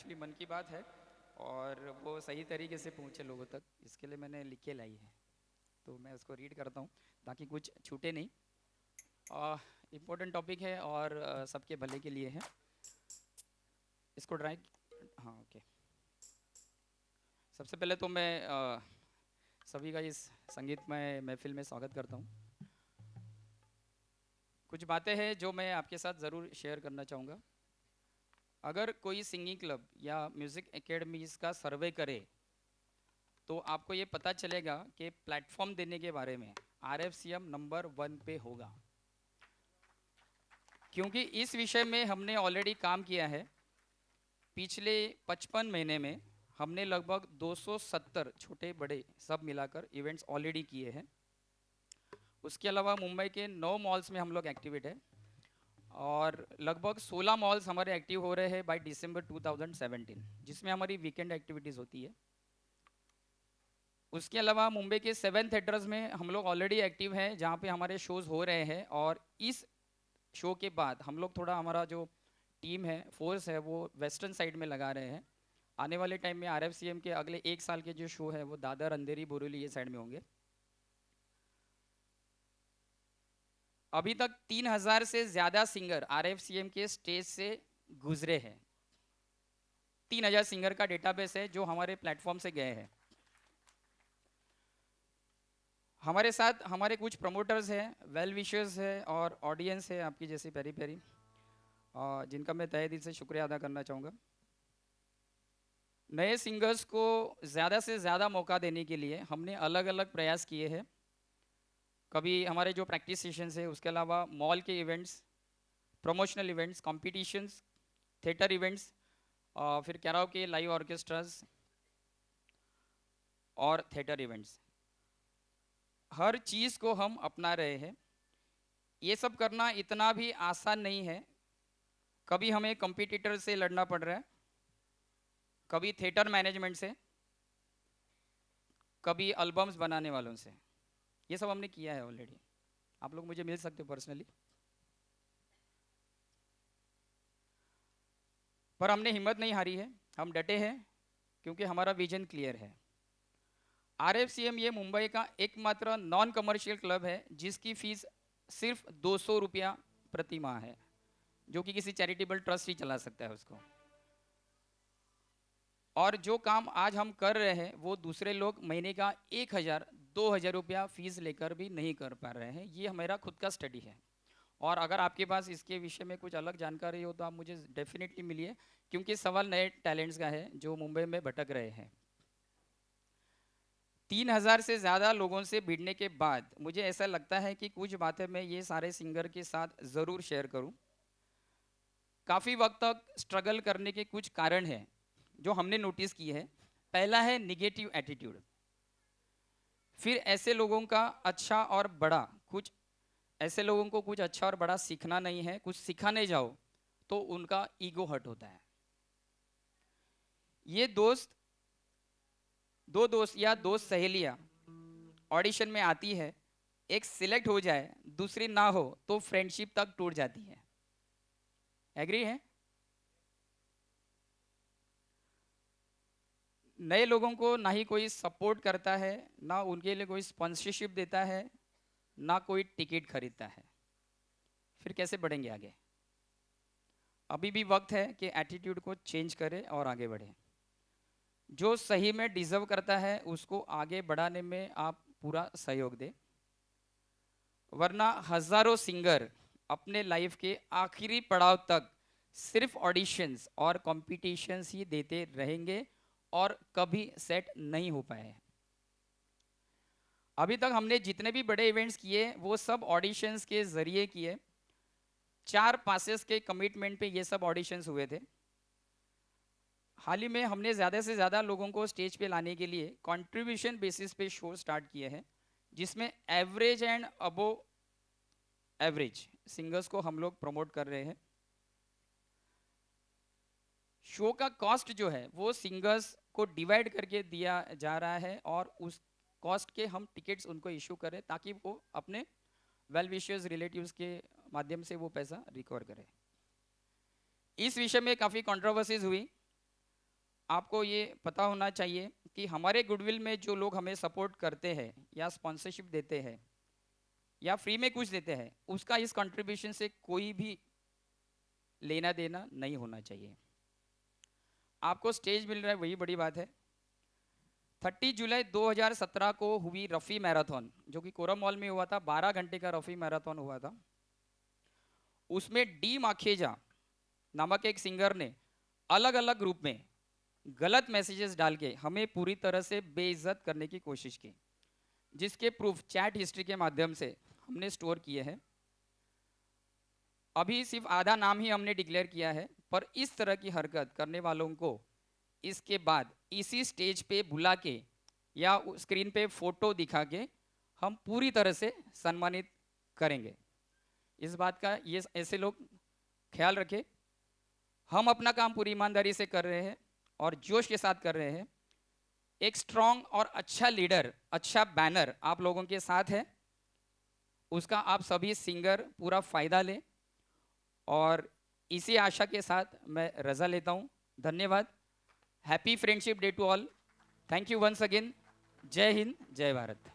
Actually मन की बात है और वो सही तरीके से पहुँचे लोगों तक, इसके लिए मैंने लिख के लाई है। तो मैं उसको रीड करता हूँ ताकि कुछ छूटे नहीं। इम्पोर्टेंट टॉपिक है और सबके भले के लिए है। इसको ड्राई। हाँ, ओके। सबसे पहले तो मैं सभी का इस संगीतमय महफिल में स्वागत करता हूँ। कुछ बातें हैं जो मैं आपके साथ ज़रूर शेयर करना चाहूँगा। अगर कोई सिंगिंग क्लब या म्यूज़िक एकेडमीज़ का सर्वे करे तो आपको ये पता चलेगा कि प्लेटफॉर्म देने के बारे में RFCM नंबर 1 पे होगा, क्योंकि इस विषय में हमने ऑलरेडी काम किया है। पिछले 55 महीने में हमने लगभग 270 छोटे बड़े सब मिलाकर इवेंट्स ऑलरेडी किए हैं। उसके अलावा मुंबई के 9 मॉल्स में हम लोग एक्टिवेट है और लगभग 16 मॉल्स हमारे एक्टिव हो रहे हैं बाय दिसंबर 2017, जिसमें हमारी वीकेंड एक्टिविटीज़ होती है। उसके अलावा मुंबई के 7 थिएटर्स में हम लोग ऑलरेडी एक्टिव हैं, जहाँ पे हमारे शोज़ हो रहे हैं। और इस शो के बाद हम लोग थोड़ा हमारा जो टीम है, फोर्स है, वो वेस्टर्न साइड में लगा रहे हैं। आने वाले टाइम में RFCM के अगले 1 साल के जो शो है वो दादर, अंधेरी, बोरीवली ये साइड में होंगे। अभी तक 3000 से ज़्यादा सिंगर RFCM के स्टेज से गुजरे हैं। 3000 सिंगर का डेटाबेस है जो हमारे प्लेटफॉर्म से गए हैं। हमारे साथ हमारे कुछ प्रमोटर्स हैं, वेल विशर्स है और ऑडियंस है आपकी जैसी प्यारी प्यारी, जिनका मैं तहे दिल से शुक्रिया अदा करना चाहूँगा। नए सिंगर्स को ज़्यादा से ज़्यादा मौका देने के लिए हमने अलग अलग प्रयास किए हैं। कभी हमारे जो प्रैक्टिस सेशंस है, उसके अलावा मॉल के events, promotional events, competitions, theatre events, फिर कैराओके, लाइव ऑर्केस्ट्राज और थिएटर इवेंट्स, हर चीज़ को हम अपना रहे हैं। ये सब करना इतना भी आसान नहीं है। कभी हमें कंपटीटर से लड़ना पड़ रहा है, कभी थिएटर मैनेजमेंट से, कभी एल्बम्स बनाने वालों से। ये सब हमने किया है ऑलरेडी। आप लोग मुझे मिल सकते हो पर्सनली। पर हमने हिम्मत नहीं हारी है, हम डटे हैं क्योंकि हमारा विजन क्लियर है। RFCM ये मुंबई का एकमात्र नॉन कमर्शियल क्लब है जिसकी फीस सिर्फ 200 रुपया प्रति माह है, जो कि किसी चैरिटेबल ट्रस्ट ही चला सकता है उसको। और जो काम आज हम कर रहे हैं वो दूसरे लोग महीने का 1000-2000 रुपया फीस लेकर भी नहीं कर पा रहे हैं। ये मेरा खुद का स्टडी है। और अगर आपके पास इसके विषय में कुछ अलग जानकारी हो तो आप मुझे डेफिनेटली मिलिए, क्योंकि सवाल नए टैलेंट्स का है जो मुंबई में भटक रहे हैं। 3000 से ज़्यादा लोगों से भिड़ने के बाद मुझे ऐसा लगता है कि कुछ बातें मैं ये सारे सिंगर के साथ ज़रूर शेयर करूं। काफ़ी वक्त तक स्ट्रगल करने के कुछ कारण हैं जो हमने नोटिस किए हैं। पहला है निगेटिव एटीट्यूड। फिर ऐसे लोगों का अच्छा और बड़ा कुछ ऐसे लोगों को कुछ अच्छा और बड़ा सीखना नहीं है, कुछ सिखाने जाओ तो उनका ईगो हर्ट होता है। ये दो दोस्त या दोस्त सहेलियां ऑडिशन में आती है, एक सिलेक्ट हो जाए, दूसरी ना हो तो फ्रेंडशिप तक टूट जाती है। एग्री है? नए लोगों को ना ही कोई सपोर्ट करता है, ना उनके लिए कोई स्पॉन्सरशिप देता है, ना कोई टिकट खरीदता है। फिर कैसे बढ़ेंगे आगे? अभी भी वक्त है कि एटीट्यूड को चेंज करें और आगे बढ़ें। जो सही में डिजर्व करता है उसको आगे बढ़ाने में आप पूरा सहयोग दें, वरना हजारों सिंगर अपने लाइफ के आखिरी पड़ाव तक सिर्फ ऑडिशंस और कॉम्पिटिशन्स ही देते रहेंगे और कभी सेट नहीं हो पाए। अभी तक हमने जितने भी बड़े इवेंट्स किए वो सब ऑडिशंस के जरिए किए। 4 पासेस के कमिटमेंट पे ये सब ऑडिशंस हुए थे। हाल ही में हमने ज़्यादा से ज़्यादा लोगों को स्टेज पे लाने के लिए कंट्रीब्यूशन बेसिस पे शो स्टार्ट किए हैं, जिसमें average and above average singers को हम लोग प्रमोट कर रहे हैं। शो का कॉस्ट जो है वो सिंगर्स को डिवाइड करके दिया जा रहा है और उस कॉस्ट के हम टिकट्स उनको इशू करें ताकि वो अपने वेल विशर्स रिलेटिव्स के माध्यम से वो पैसा रिकवर करें। इस विषय में काफ़ी कंट्रोवर्सीज हुई। आपको ये पता होना चाहिए कि हमारे गुडविल में जो लोग हमें सपोर्ट करते हैं या स्पॉन्सरशिप देते हैं या फ्री में कुछ देते हैं, उसका इस कंट्रीब्यूशन से कोई भी लेना देना नहीं होना चाहिए। आपको स्टेज मिल रहा है, वही बड़ी बात है। 30 जुलाई 2017 को हुई रफ़ी मैराथन, जो कि कोरम मॉल में हुआ था, 12 घंटे का रफ़ी मैराथन हुआ था। उसमें डी माखेजा नामक एक सिंगर ने अलग अलग ग्रुप में गलत मैसेजेस डाल के हमें पूरी तरह से बेइज्जत करने की कोशिश की, जिसके प्रूफ चैट हिस्ट्री के माध्यम से हमने स्टोर किए हैं। अभी सिर्फ आधा नाम ही हमने डिक्लेयर किया है, पर इस तरह की हरकत करने वालों को इसके बाद इसी स्टेज पे बुला के या स्क्रीन पे फोटो दिखा के हम पूरी तरह से सम्मानित करेंगे। इस बात का ये ऐसे लोग ख्याल रखें। हम अपना काम पूरी ईमानदारी से कर रहे हैं और जोश के साथ कर रहे हैं। एक स्ट्रॉन्ग और अच्छा लीडर, अच्छा बैनर आप लोगों के साथ है, उसका आप सभी सिंगर पूरा फायदा लें। और इसी आशा के साथ मैं रजा लेता हूँ। धन्यवाद। Happy friendship day to all. Thank you once again. जय हिंद, जय भारत।